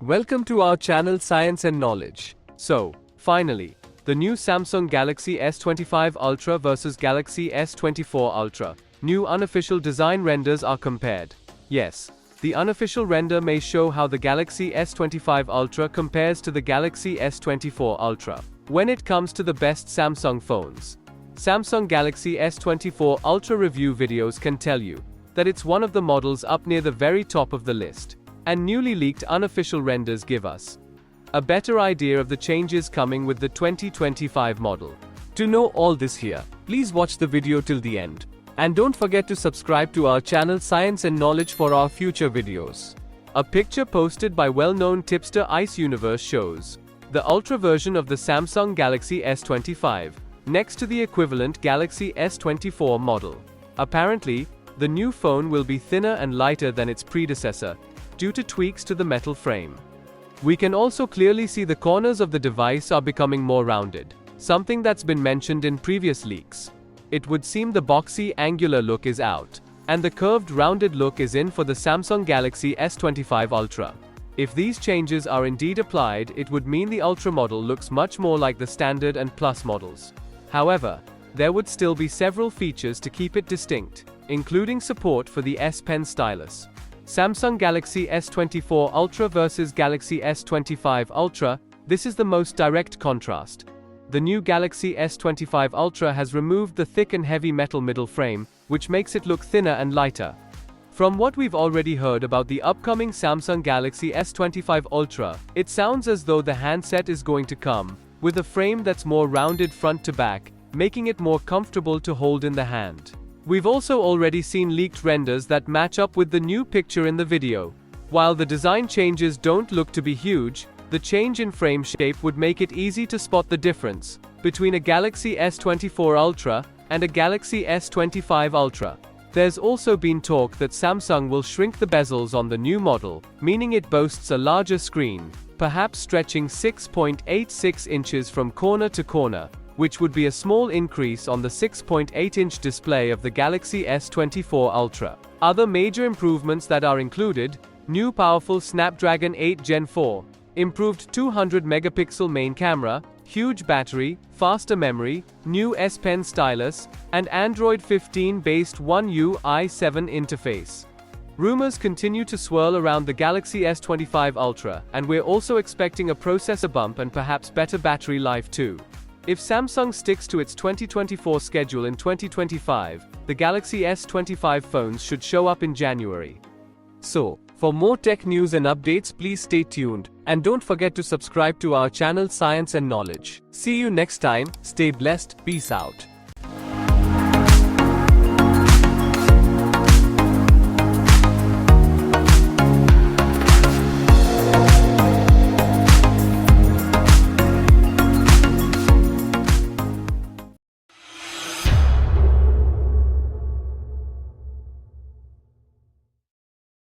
Welcome to our channel Science and Knowledge. So, finally, the new Samsung Galaxy S25 Ultra versus Galaxy S24 Ultra. New unofficial design renders are compared. Yes, the unofficial render may show how the Galaxy S25 Ultra compares to the Galaxy S24 Ultra when it comes to the best Samsung phones. Samsung Galaxy S24 Ultra review videos can tell you that it's one of the models up near the very top of the list, and newly leaked unofficial renders give us a better idea of the changes coming with the 2025 model. To know all this here, please watch the video till the end. And don't forget to subscribe to our channel Science and Knowledge for our future videos. A picture posted by well-known tipster Ice Universe shows the Ultra version of the Samsung Galaxy S25 next to the equivalent Galaxy S24 model. Apparently, the new phone will be thinner and lighter than its predecessor due to tweaks to the metal frame. We can also clearly see the corners of the device are becoming more rounded, something that's been mentioned in previous leaks. It would seem the boxy, angular look is out, and the curved, rounded look is in for the Samsung Galaxy S25 Ultra. If these changes are indeed applied, it would mean the Ultra model looks much more like the Standard and Plus models. However, there would still be several features to keep it distinct, including support for the S Pen stylus. Samsung Galaxy S24 Ultra versus Galaxy S25 Ultra, this is the most direct contrast. The new Galaxy S25 Ultra has removed the thick and heavy metal middle frame, which makes it look thinner and lighter. From what we've already heard about the upcoming Samsung Galaxy S25 Ultra, it sounds as though the handset is going to come with a frame that's more rounded front to back, making it more comfortable to hold in the hand. We've also already seen leaked renders that match up with the new picture in the video. While the design changes don't look to be huge, the change in frame shape would make it easy to spot the difference between a Galaxy S24 Ultra and a Galaxy S25 Ultra. There's also been talk that Samsung will shrink the bezels on the new model, meaning it boasts a larger screen, perhaps stretching 6.86 inches from corner to corner, which would be a small increase on the 6.8-inch display of the Galaxy S24 Ultra. Other major improvements that are included: new powerful Snapdragon 8 Gen 4, improved 200-megapixel main camera, huge battery, faster memory, new S Pen stylus, and Android 15-based One UI 7 interface. Rumors continue to swirl around the Galaxy S25 Ultra, and we're also expecting a processor bump and perhaps better battery life too. If Samsung sticks to its 2024 schedule in 2025, the Galaxy S25 phones should show up in January. So, for more tech news and updates, please stay tuned, and don't forget to subscribe to our channel Science and Knowledge. See you next time, stay blessed, peace out.